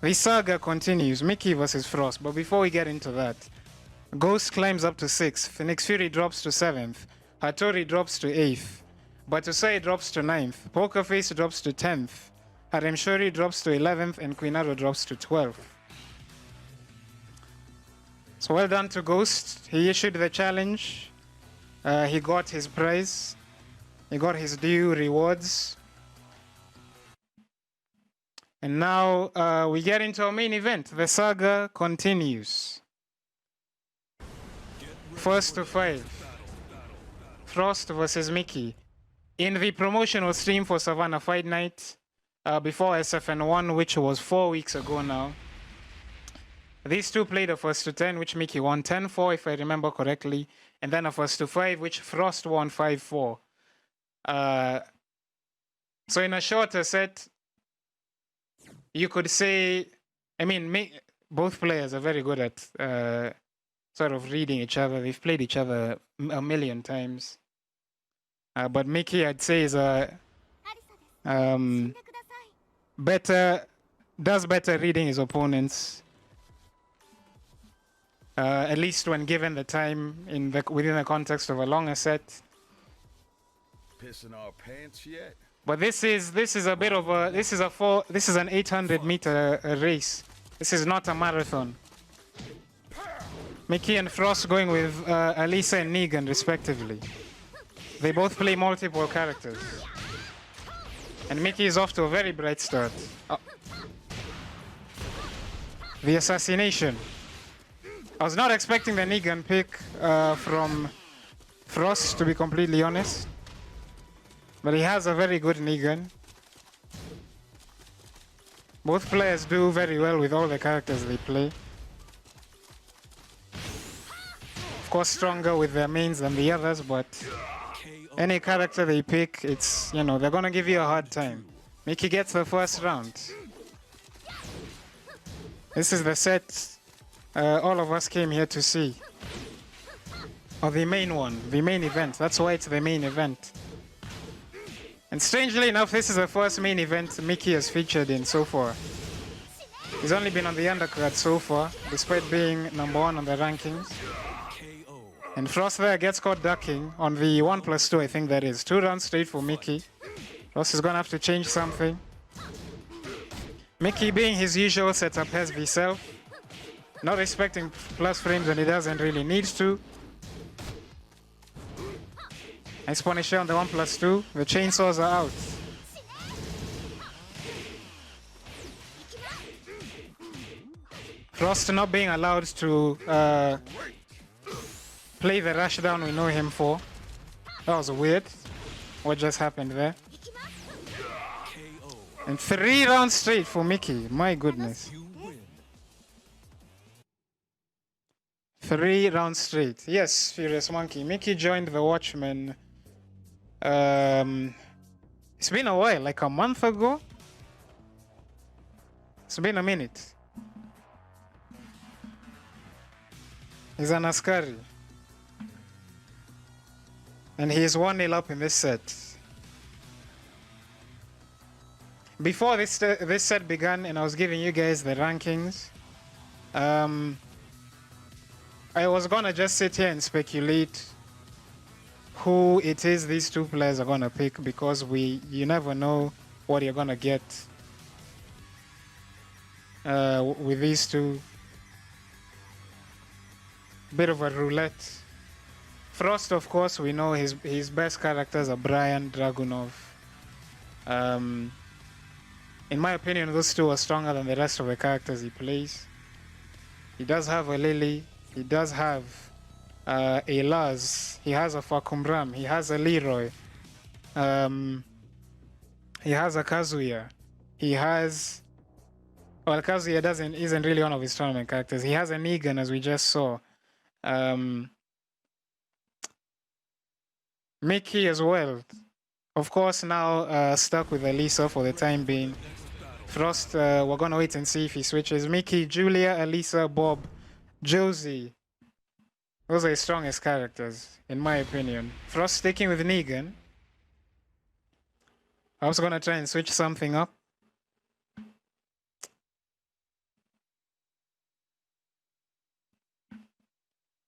The saga continues, Mickey versus Frost, but before we get into that, Ghost climbs up to 6th, Phoenix Fury drops to 7th, Hattori drops to 8th, Batusai drops to 9th, Poker Face drops to 10th, Harem Shori drops to 11th, and Quinaro drops to 12th. So well done to Ghost. He issued the challenge. He got his prize. He got his due rewards. And now we get into our main event. The saga continues. First to 5. Frost versus Mickey. In the promotional stream for Savanna Fight Night, before SFN 1, which was 4 weeks ago now, these two played a first to 10, which Mickey won 10-4, if I remember correctly, and then a first to 5, which Frost won 5-4. So in a shorter set, you could say, I mean, both players are very good at sort of reading each other. They've played each other a million times. But Mickey, I'd say, is does better reading his opponents. At least when given the time within the context of a longer set. Pissing our pants yet? But this is a bit of a this is an 800-meter race. This is not a marathon. Mickey and Frost going with Alisa and Negan respectively. They both play multiple characters. And Mickey is off to a very bright start. The assassination. I was not expecting the Negan pick from Frost, to be completely honest. But he has a very good Negan. Both players do very well with all the characters they play. Of course, stronger with their mains than the others, but any character they pick, it's, you know, they're gonna give you a hard time. Mickey gets the first round. This is the set all of us came here to see. Or the main one, the main event. That's why it's the main event. And strangely enough, this is the first main event Mickey has featured in so far. He's only been on the undercard so far, despite being #1 on the rankings. And Frost there gets caught ducking on the 1+2, I think that is. 2 rounds straight for Mickey. Frost is gonna have to change something. Mickey, being his usual setup, has the self. Not expecting plus frames when he doesn't really need to. Nice punish on the 1+2. The chainsaws are out. Frost not being allowed to play the rush down we know him for. That was weird. What just happened there? And 3 rounds straight for Mickey. My goodness. 3 rounds straight. Yes, Furious Monkey. Mickey joined the Watchmen. It's been a while, like a month ago. It's been a minute. He's an Askari. And he is 1-0 up in this set. Before this set began and I was giving you guys the rankings, I was gonna just sit here and speculate who it is these two players are gonna pick, because you never know what you're gonna get with these two. Bit of a roulette. Frost, of course, we know his best characters are Bryan, Dragunov. In my opinion, those two are stronger than the rest of the characters he plays. He does have a Lily. He does have a Laz. He has a Fakumbram. He has a Leroy. He has a Kazuya. He has... Well, Kazuya isn't really one of his tournament characters. He has a Negan, as we just saw. Mickey as well. Of course, now stuck with Alisa for the time being. Frost, we're gonna wait and see if he switches. Mickey, Julia, Alisa, Bob, Josie. Those are his strongest characters, in my opinion. Frost sticking with Negan. I was gonna try and switch something up.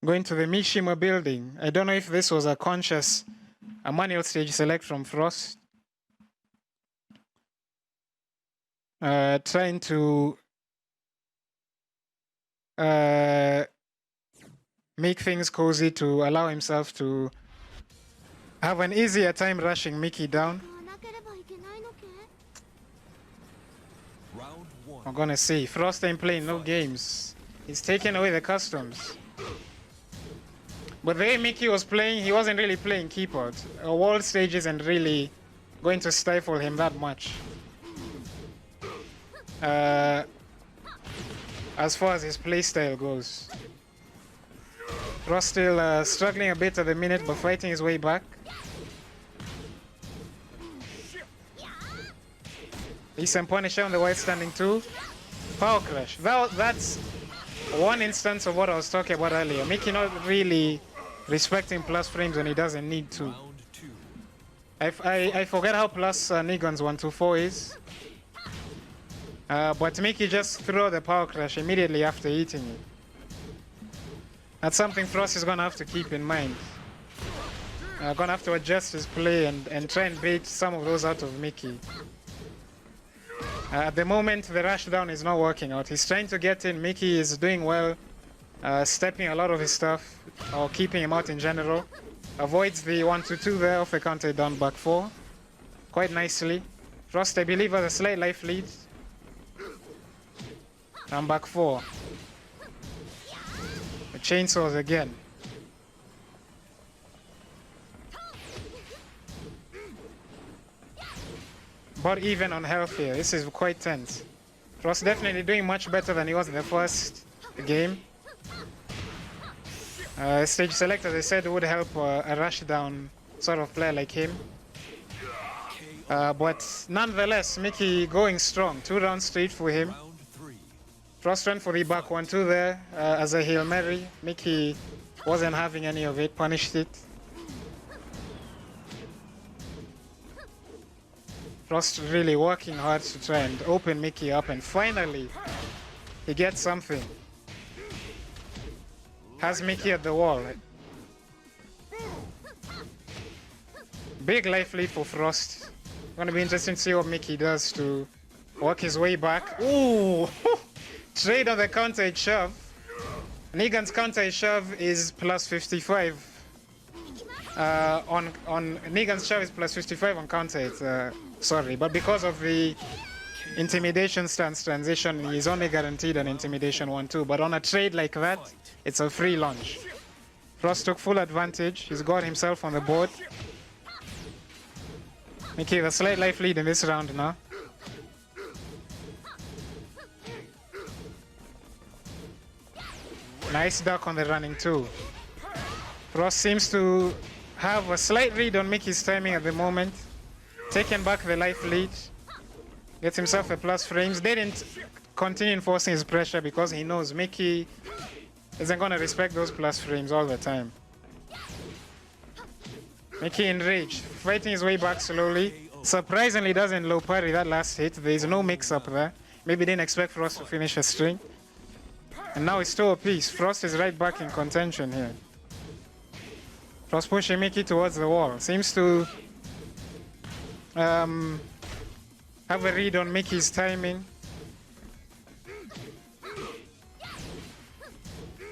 Going to the Mishima building. I don't know if this was a conscious, a manual stage select from Frost. Trying to make things cozy to allow himself to have an easier time rushing Mickey down. I'm gonna see. Frost ain't playing no games. He's taking away the customs. But the way Mickey was playing, he wasn't really playing keyboard. A world stage isn't really going to stifle him that much. As far as his playstyle goes. Frost still struggling a bit at the minute, but fighting his way back. Decent Punisher on the white standing too. Power Crash. That's one instance of what I was talking about earlier. Mickey not really respecting plus frames when he doesn't need to. I forget how plus Negan's 124 is. But Mickey just throw the Power Crash immediately after eating it. That's something Frost is gonna have to keep in mind. Gonna have to adjust his play and try and bait some of those out of Mickey. At the moment, the rush down is not working out. He's trying to get in. Mickey is doing well, stepping a lot of his stuff, or keeping him out in general. Avoids the 1-2 there off the counter down back 4. Quite nicely. Frost, I believe, has a slight life lead. And back 4. The chainsaws again. But even on health here, this is quite tense. Frost definitely doing much better than he was in the first game. Stage select, as I said, would help a rush down sort of player like him. But nonetheless, Mickey going strong. 2 rounds straight for him. Frost went for the back 1-2 there as a Hail Mary. Mickey wasn't having any of it, punished it. Frost really working hard to try and open Mickey up, and finally he gets something. Has Mickey at the wall. Big life lead for Frost. Gonna be interesting to see what Mickey does to work his way back. Ooh! Trade on the counter shove. Negan's counter shove is plus 55. On Negan's shove is plus 55 on counter hit. Sorry, but because of the intimidation stance transition, he's only guaranteed an intimidation 1-2. But on a trade like that, it's a free launch. Frost took full advantage. He's got himself on the board. Mickey, the slight life lead in this round now. Nice duck on the running too. Frost seems to have a slight read on Mickey's timing at the moment. Taking back the life lead. Gets himself a plus frames. Didn't continue enforcing his pressure because he knows Mickey isn't going to respect those plus frames all the time. Mickey enraged, fighting his way back slowly. Surprisingly doesn't low parry that last hit. There is no mix up there. Maybe didn't expect Frost to finish a string. And now it's 2 apiece. Frost is right back in contention here. Frost pushing Mickey towards the wall. Seems to have a read on Mickey's timing.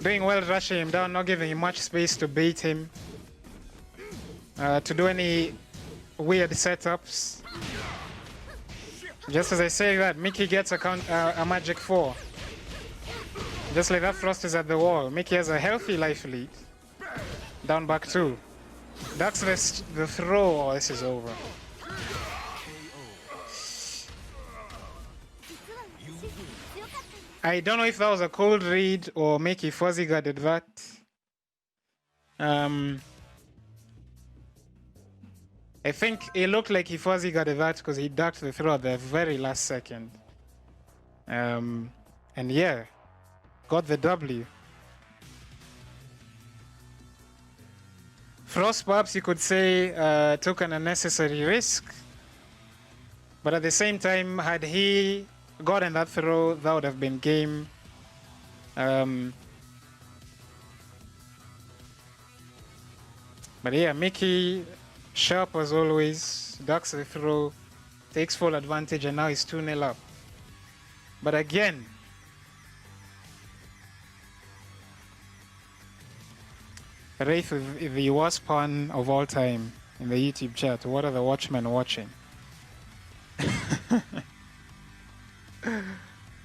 Doing well rushing him down, not giving him much space to bait him. To do any weird setups. Just as I say that, Mickey gets a magic 4. Just like that, Frost is at the wall. Mickey has a healthy life lead. Down back 2. That's the throw. Oh, this is over. I don't know if that was a cold read or Mickey fuzzy guarded that. I think it looked like he fuzzy guarded that because he ducked the throw at the very last second. And yeah, got the W. Frost, perhaps you could say, took an unnecessary risk. But at the same time, had he gotten that throw, that would have been game. But yeah, Mickey, sharp as always, ducks the throw, takes full advantage, and now he's 2-0 up. But again, Wraith with the worst pun of all time in the YouTube chat. What are the Watchmen watching?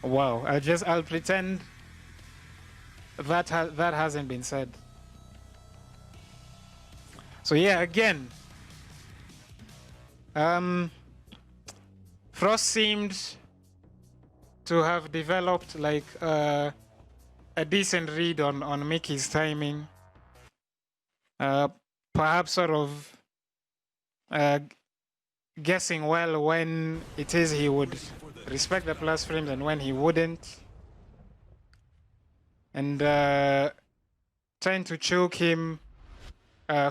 Wow, I'll pretend that hasn't been said. So yeah, again, Frost seemed to have developed like a decent read on Mickey's timing. Perhaps sort of guessing well when it is he would respect the plus frames and when he wouldn't. And trying to choke him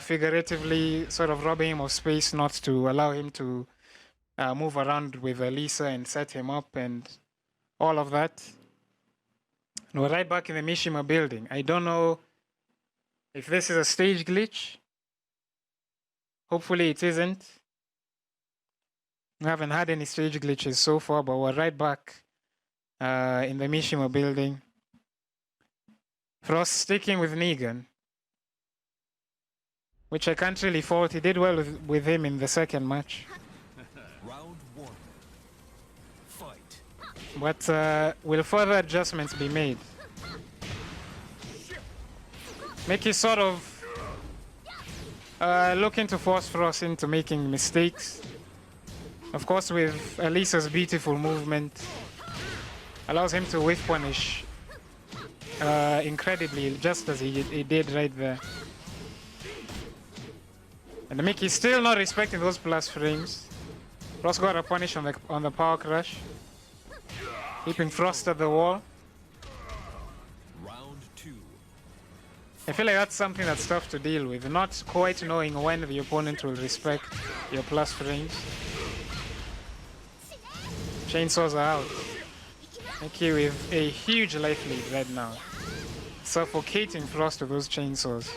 figuratively, sort of robbing him of space not to allow him to move around with Alisa and set him up and all of that. And we're right back in the Mishima building. I don't know if this is a stage glitch. Hopefully it isn't. We haven't had any stage glitches so far, but we're right back in the Mishima building. Frost sticking with Negan, which I can't really fault. He did well with him in the second match. Round one. Fight. But will further adjustments be made? Mickey sort of looking to force Frost into making mistakes. Of course, with Alisa's beautiful movement, allows him to whiff punish incredibly, just as he did right there. And Mickey still not respecting those plus frames. Frost got a punish on the power crush, keeping Frost at the wall. Round two. I feel like that's something that's tough to deal with, not quite knowing when the opponent will respect your plus frames. Chainsaws are out. Mickey with a huge life lead right now, suffocating Frost with those chainsaws.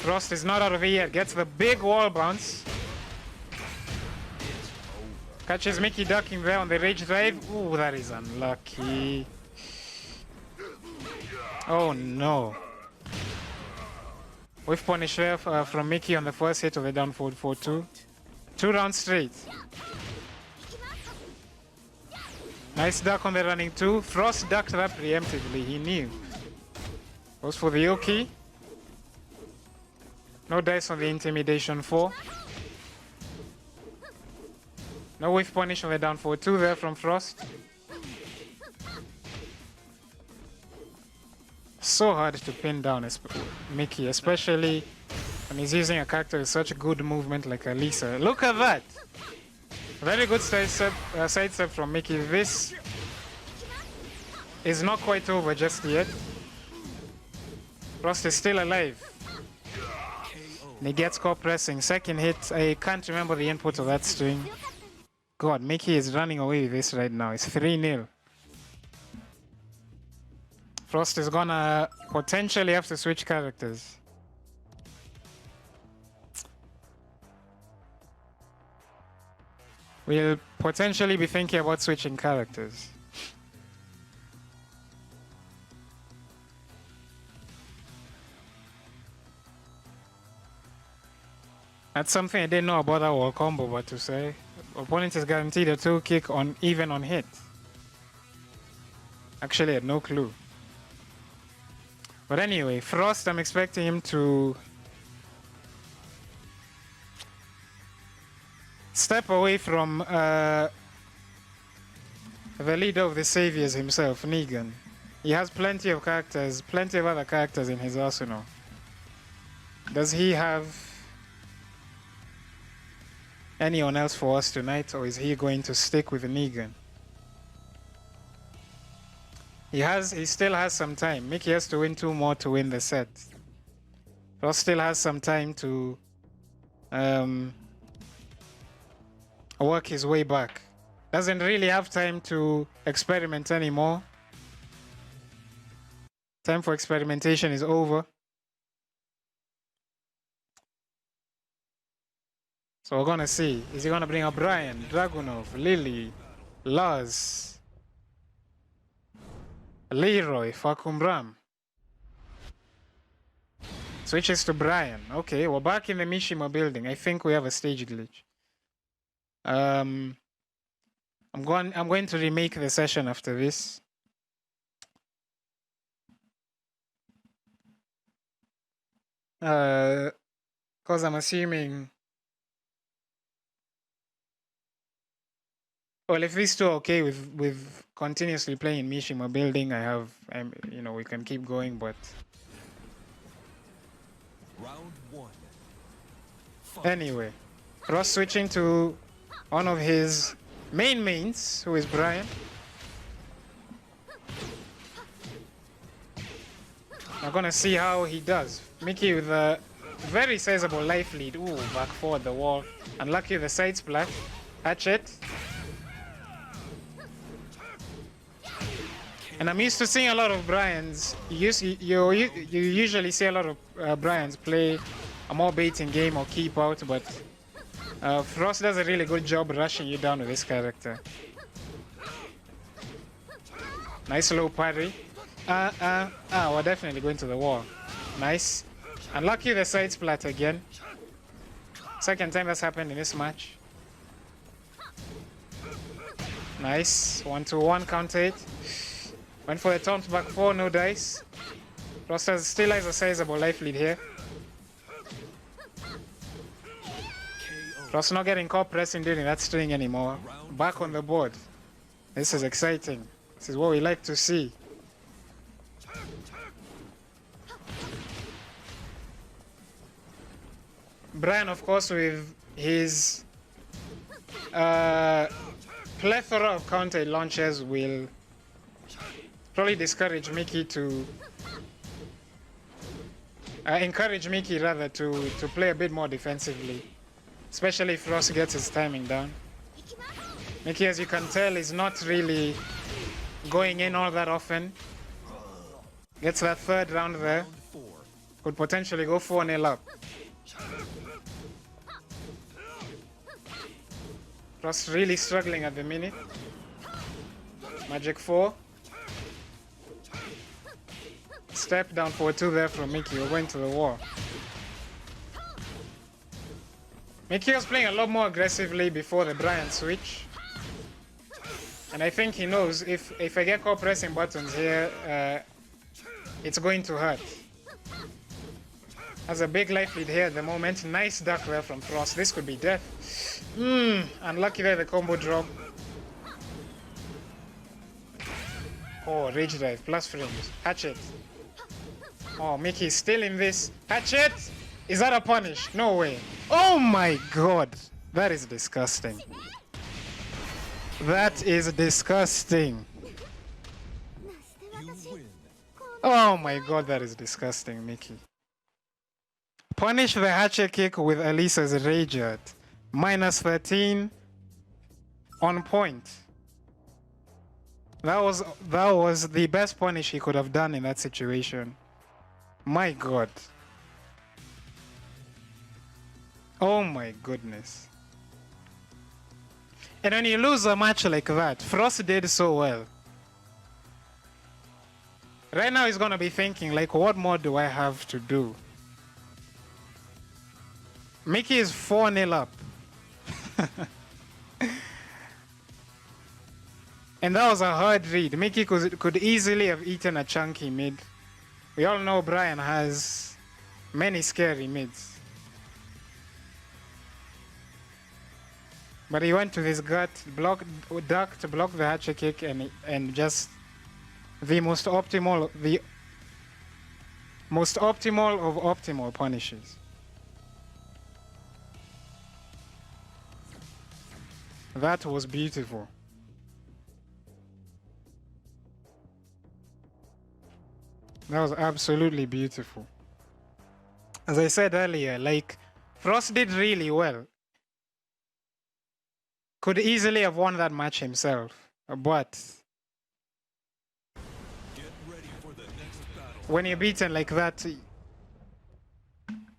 Frost is not out of it yet, gets the big wall bounce. Catches Mickey ducking there on the rage drive. Ooh, that is unlucky. Oh no. Whiff punish there from Mickey on the first hit of the down forward 4-2. 2 rounds straight. Nice duck on the running 2. Frost ducked that preemptively, he knew. Goes for the Yoki. No dice on the intimidation 4. No whiff punish on the down forward 2 there from Frost. So hard to pin down Mickey, especially when he's using a character with such good movement like Alisa. Look at that! Very good sidestep from Mickey. This is not quite over just yet. Frost is still alive. And he gets caught pressing. Second hit, I can't remember the input of that string. God, Mickey is running away with this right now. It's 3-0. Frost is gonna potentially have to switch characters. We'll potentially be thinking about switching characters. That's something I didn't know about that wall combo, but to say. Opponent is guaranteed a 2 kick even on hit. Actually, I had no clue. But anyway, Frost, I'm expecting him to step away from the leader of the saviors himself, Negan. He has plenty of characters, plenty of other characters in his arsenal. Does he have anyone else for us tonight, or is he going to stick with Negan? He still has some time. Mickey has to win 2 more to win the set. Frost still has some time to work his way back. Doesn't really have time to experiment anymore. Time for experimentation is over. So we're gonna see. Is he gonna bring up Bryan, Dragunov, Lily, Laz, Leroy, Fakumbram? Switches to Bryan. Okay, we're back in the Mishima building. I think we have a stage glitch. I'm going to remake the session after this. Because I'm assuming. Well, if these two are okay with continuously playing Mishima building, you know, we can keep going, but. Round one. Anyway, Ross switching to one of his mains, who is Bryan. I'm gonna see how he does. Mickey with a very sizable life lead. Ooh, back forward the wall. Unlucky the side splash. Hatchet. And I'm used to seeing a lot of Bryans. You usually see a lot of Bryans play a more baiting game or keep out, but Frost does a really good job rushing you down with this character. Nice low parry. We're definitely going to the wall. Nice. Unlucky the side splat again. Second time that's happened in this match. Nice. 1-2-1 counter it. Went for the taunt back 4, no dice. Frost still has a sizable life lead here. Frost not getting caught pressing during that string anymore. Back on the board. This is exciting. This is what we like to see. Bryan, of course, with his plethora of counter launches will probably discourage Mickey to encourage Mickey rather to play a bit more defensively, especially if Ross gets his timing down. Mickey, as you can tell, is not really going in all that often. Gets that third round there. Could potentially go 4-0 up. Ross really struggling at the minute. Magic 4. Step down for 2 there from Mickey. We're going to the wall. Mickey was playing a lot more aggressively before the Bryan switch. And I think he knows if I get caught pressing buttons here, it's going to hurt. Has a big life lead here at the moment. Nice duck there from Frost. This could be death. Unlucky there, the combo drop. Oh, rage drive, plus frames. Hatchet. Oh, Mickey's still in this. Hatchet! Is that a punish? No way. Oh my god. That is disgusting. That is disgusting. Oh my god, that is disgusting, Mickey. Punish the hatchet kick with Alisa's rage art. Minus 13 on point. That was the best punish he could have done in that situation. My god. Oh my goodness. And when you lose a match like that, Frost did so well. Right now he's gonna be thinking, like, what more do I have to do? Mickey is 4-0 up. And that was a hard read. Mickey could easily have eaten a chunky mid. We all know Bryan has many scary mids. But he went to his gut, duck to block the hatchet kick, and just the most optimal of optimal punishes. That was beautiful. That was absolutely beautiful. As I said earlier, like, Frost did really well. Could easily have won that match himself, but Get ready for the next battle. when you're beaten like that,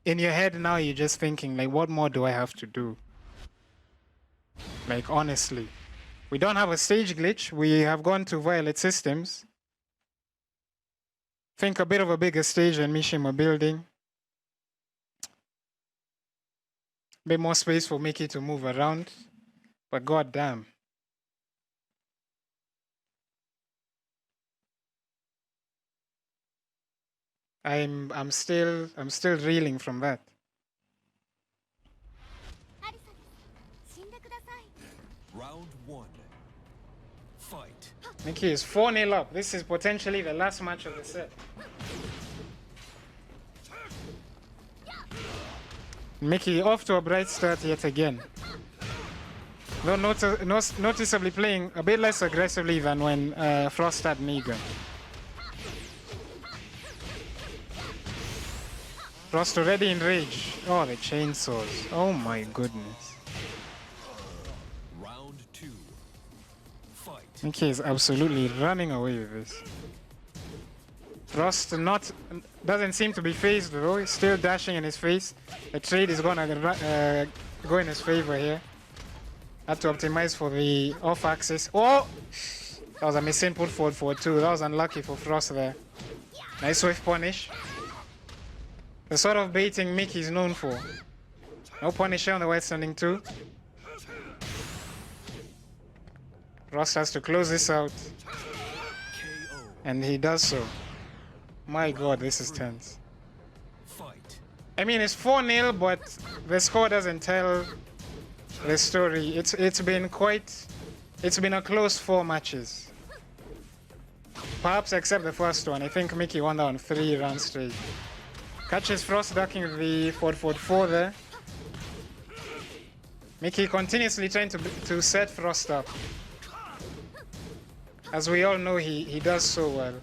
in your head now you're just thinking like, what more do I have to do? Like, honestly. We don't have a stage glitch. We have gone to Violet Systems. Think a bit of a bigger stage than Mishima building. Bit more space for Mickey to move around. But goddamn. I'm still reeling from that. Round 1. Fight. Mickey is 4-0 up. This is potentially the last match of the set. Mickey off to a bright start yet again. Though noticeably playing a bit less aggressively than when Frost had Negan. Frost already in rage. Oh, the chainsaws. Oh my goodness. Round 2. Fight. Mickey is absolutely running away with this. Frost doesn't seem to be phased though. He's still dashing in his face. The trade is gonna go in his favor here. Had to optimize for the off axis. Oh! That was a misinput forward 2. That was unlucky for Frost there. Nice swift punish. The sort of baiting Mickey is known for. No punish here on the white standing 2. Frost has to close this out. And he does so. My god, this is tense. Fight. I mean, it's 4-0, but the score doesn't tell the story. It's been a close 4 matches. Perhaps except the first one. I think Mickey won that on 3 rounds straight. Catches Frost ducking the forward 4 there. Mickey continuously trying to set Frost up. As we all know, he does so well.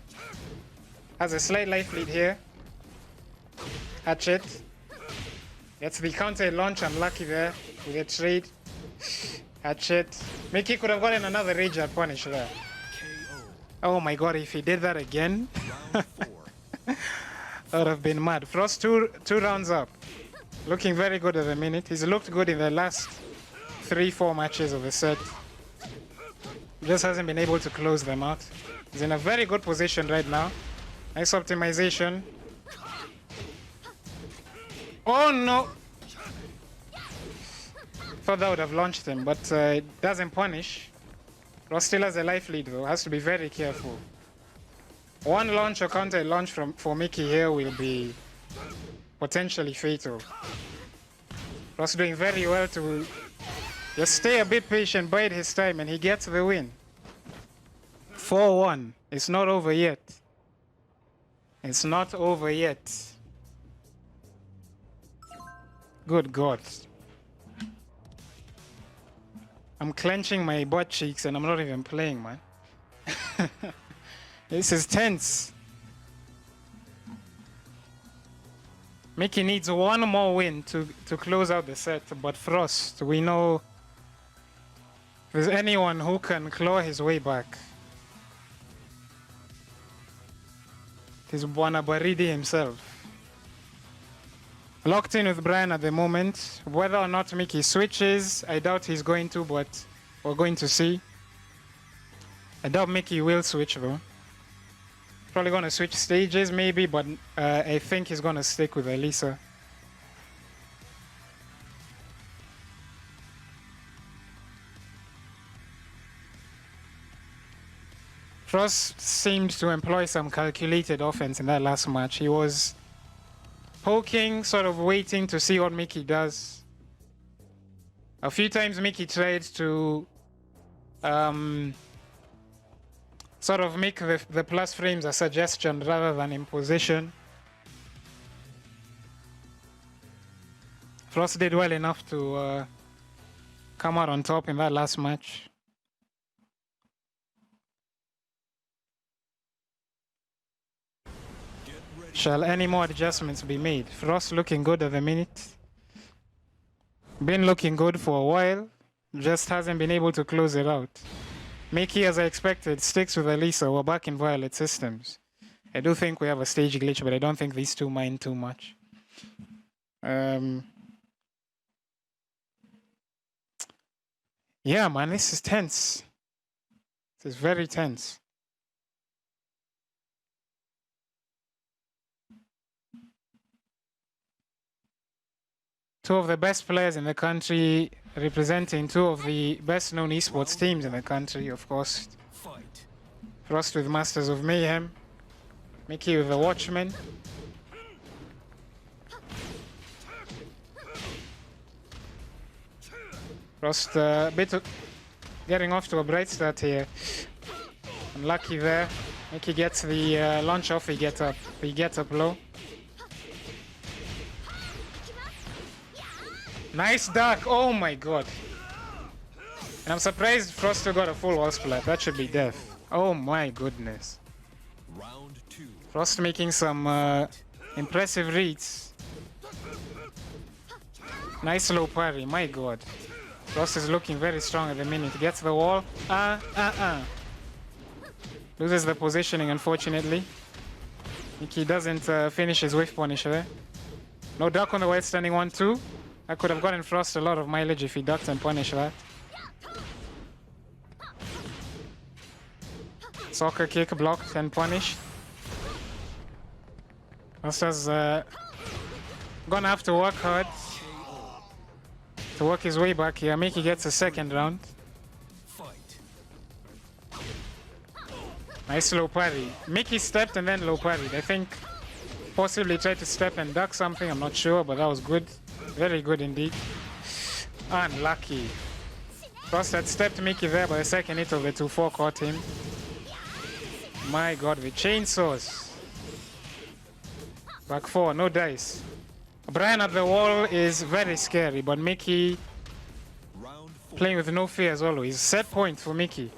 Has a slight life lead here. Hatchet. Gets the counter launch, unlucky there with a trade. Hatchet. Mickey could have gotten another rage at punish there. Oh my god, if he did that again, that would have been mad. Frost two rounds up. Looking very good at the minute. He's looked good in the last 3-4 matches of the set. Just hasn't been able to close them out. He's in a very good position right now. Nice optimization. Oh no! Thought that would have launched him, but it doesn't punish. Ross still has a life lead though, has to be very careful. One launch or counter launch for Mickey here will be potentially fatal. Ross doing very well to just stay a bit patient, bide his time, and he gets the win. 4-1. It's not over yet. It's not over yet. Good God. I'm clenching my butt cheeks and I'm not even playing, man. This is tense. Mickey needs one more win to close out the set, but Frost, we know if there's anyone who can claw his way back, it is Buana Baridi himself. Locked in with Bryan at the moment. Whether or not Mickey switches, I doubt he's going to, but we're going to see. I doubt Mickey will switch though. Probably going to switch stages maybe, but I think he's going to stick with Alisa. Frost seemed to employ some calculated offense in that last match. He was poking, sort of waiting to see what Mickey does. A few times Mickey tried to sort of make the plus frames a suggestion rather than imposition. Frost did well enough to come out on top in that last match. Shall any more adjustments be made? Frost looking good at the minute. Been looking good for a while. Just hasn't been able to close it out. Mickey, as I expected, sticks with Alisa. We're back in Violet Systems. I do think we have a stage glitch, but I don't think these two mind too much. Yeah, man, this is tense. This is very tense. Two of the best players in the country, representing two of the best known esports teams in the country, of course. Fight. Frost with Masters of Mayhem, Mickey with the Watchmen. Frost a bit getting off to a bright start here. Unlucky there. Mickey gets the launch off, he gets up low. Nice duck, oh my god. And I'm surprised Frost got a full wall splat, that should be death. Oh my goodness. Round 2. Frost making some impressive reads. Nice low parry, my god. Frost is looking very strong at the minute. Gets the wall. Loses the positioning, unfortunately. Mickey doesn't finish his whiff punish there. No duck on the white standing 1-2. I could have gotten Frost a lot of mileage if he ducked and punished that. Soccer kick blocked and punished. Frost has gonna have to work hard to work his way back here. Mickey gets a second round. Fight. Nice low parry. Mickey stepped and then low parried. I think possibly tried to step and duck something. I'm not sure, but that was good. Very good indeed. Unlucky. Frost had stepped Mickey there, but the second hit of the 2-4 caught him. My god, the chainsaws. Back 4, no dice. Bryan at the wall is very scary, but Mickey Round 4. playing with no fear as always. Set point for Mickey.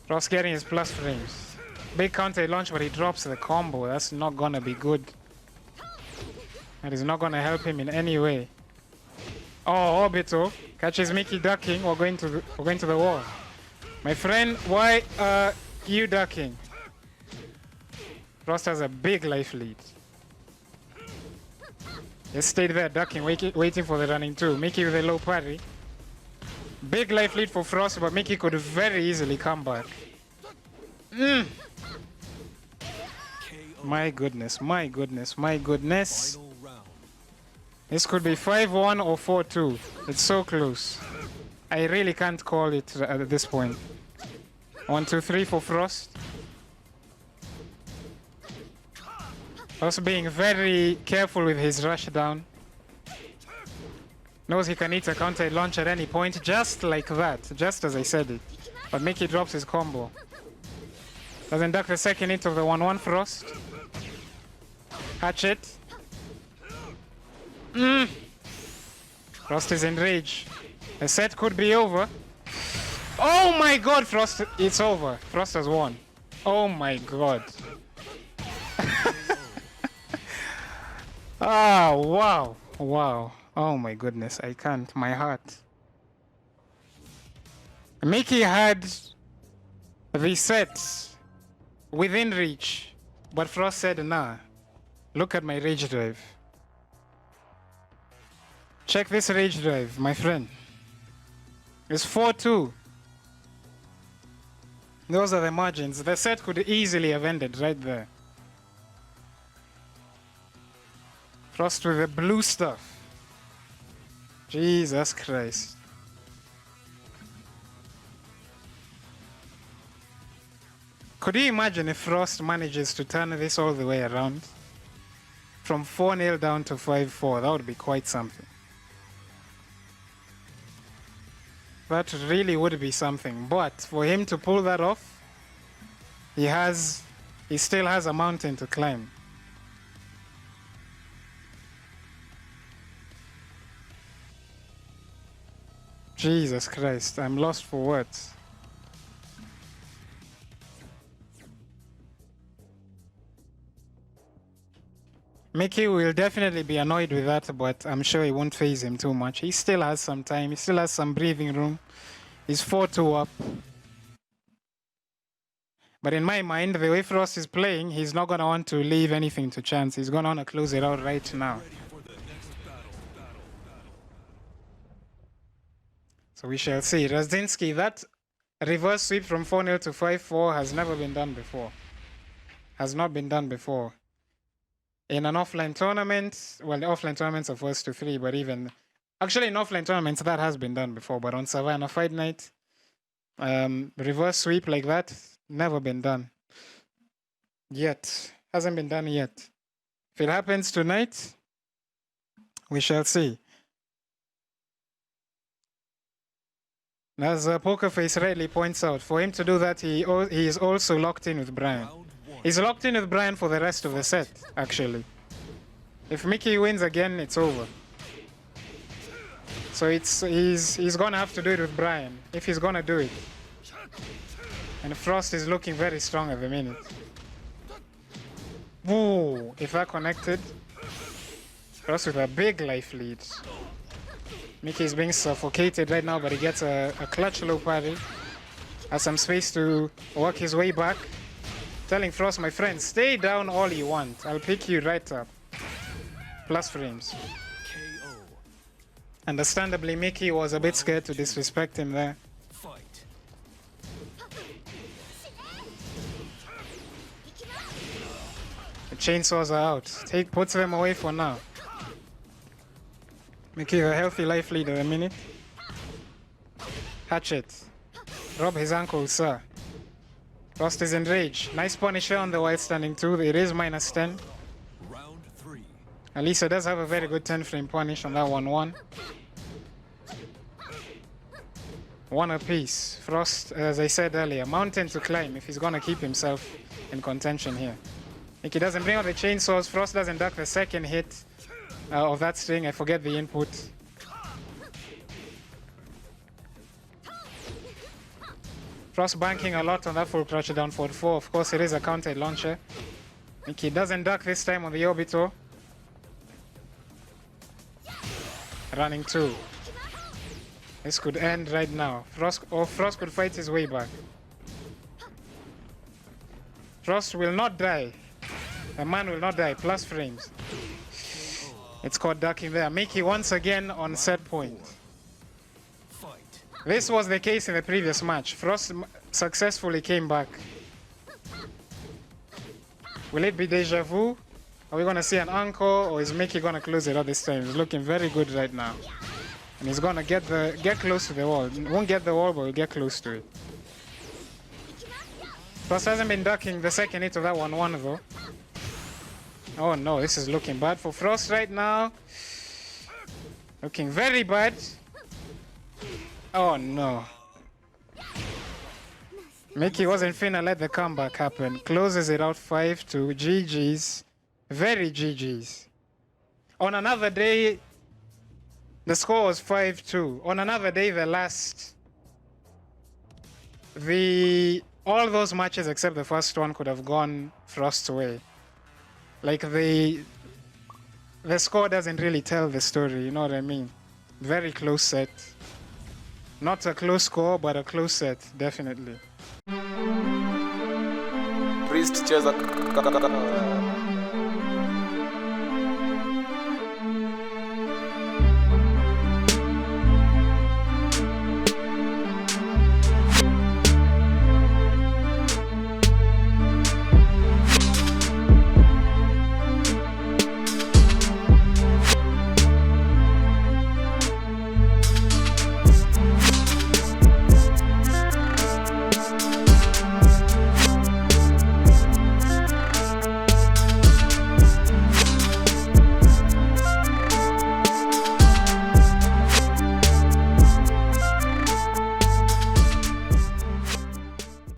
Frost getting his plus frames. Big counter launch, but he drops the combo. That's not gonna be good. That is not gonna help him in any way. Oh, Obito catches Mickey ducking. We're going to the wall. My friend, why are you ducking? Frost has a big life lead. Just stayed there ducking, waiting for the running 2. Mickey with a low parry. Big life lead for Frost, but Mickey could very easily come back. My goodness, my goodness, my goodness. Final round. This could be 5-1 or 4-2. It's so close. I really can't call it at this point. 1, 2, 3 for Frost. Also being very careful with his rush down. Knows he can hit a counter launch at any point, just like that, just as I said it. But Mickey drops his combo. Doesn't duck the second hit of the 1-1 Frost. Hatchet. Frost is in rage. The set could be over. Oh my god, Frost, it's over. Frost has won. Oh my god. Ah, wow. Wow. Oh my goodness, I can't. My heart. Mickey had the sets within reach, but Frost said, nah. Look at my rage drive. Check this rage drive, my friend. It's 4-2. Those are the margins. The set could easily have ended right there. Frost with the blue stuff. Jesus Christ. Could you imagine if Frost manages to turn this all the way around? From 4-0 down to 5-4, that would be quite something. That really would be something. But for him to pull that off, he still has a mountain to climb. Jesus Christ, I'm lost for words. Mickey will definitely be annoyed with that, but I'm sure it won't faze him too much. He still has some time, he still has some breathing room. He's 4-2 up. But in my mind, the way Frost is playing, he's not going to want to leave anything to chance. He's going to want to close it out right now. So we shall see. Razdzinski, that reverse sweep from 4-0 to 5-4 has never been done before. Has not been done before. In an offline tournament, well, the offline tournaments are first to 3, but even... Actually, in offline tournaments, that has been done before, but on Savanna Fight Night, reverse sweep like that, never been done. Yet. Hasn't been done yet. If it happens tonight, we shall see. As Pokerface rightly points out, for him to do that, he is also locked in with Bryan. He's locked in with Bryan for the rest of the set, actually. If Mickey wins again, it's over. So he's gonna have to do it with Bryan, if he's gonna do it. And Frost is looking very strong at the minute. Woo! If that connected, Frost with a big life lead. Mickey is being suffocated right now, but he gets a clutch low parry. Has some space to work his way back. Telling Frost, my friend, stay down all you want. I'll pick you right up. Plus frames. KO. Understandably, Mickey was a bit scared to disrespect him there. Fight. The chainsaws are out. Puts them away for now. Mickey a healthy life lead at a minute. Hatchet. Rob his ankle, sir. Frost is enraged. Nice punisher on the white standing 2. It is -10. Round 3. Alisa does have a very good 10-frame punish on that 1-1. 1 apiece. Frost, as I said earlier, mountain to climb if he's gonna keep himself in contention here. Mickey doesn't bring out the chainsaws. Frost doesn't duck the second hit of that string. I forget the input. Frost banking a lot on that full crusher down forward 4. Of course, it is a counter launcher. Mickey doesn't duck this time on the orbital. Running 2. This could end right now. Frost could fight his way back. Frost will not die. The man will not die. Plus frames. It's caught ducking there. Mickey once again on set point. Fight. This was the case in the previous match. Frost successfully came back. Will it be deja vu? Are we gonna see an encore, or is Mickey gonna close it out this time? He's looking very good right now. And he's gonna get close to the wall. Won't get the wall, but will get close to it. Frost hasn't been ducking the second hit of that 1-1 though. Oh no, this is looking bad for Frost right now. Looking very bad. Oh no. Mickey wasn't finna let the comeback happen. Closes it out 5-2. GG's. Very GG's. On another day, the score was 5-2. On another day, all those matches except the first one could have gone Frost's way. Like the score doesn't really tell the story, you know what I mean? Very close set. Not a close score, but a close set, definitely. Priest cheza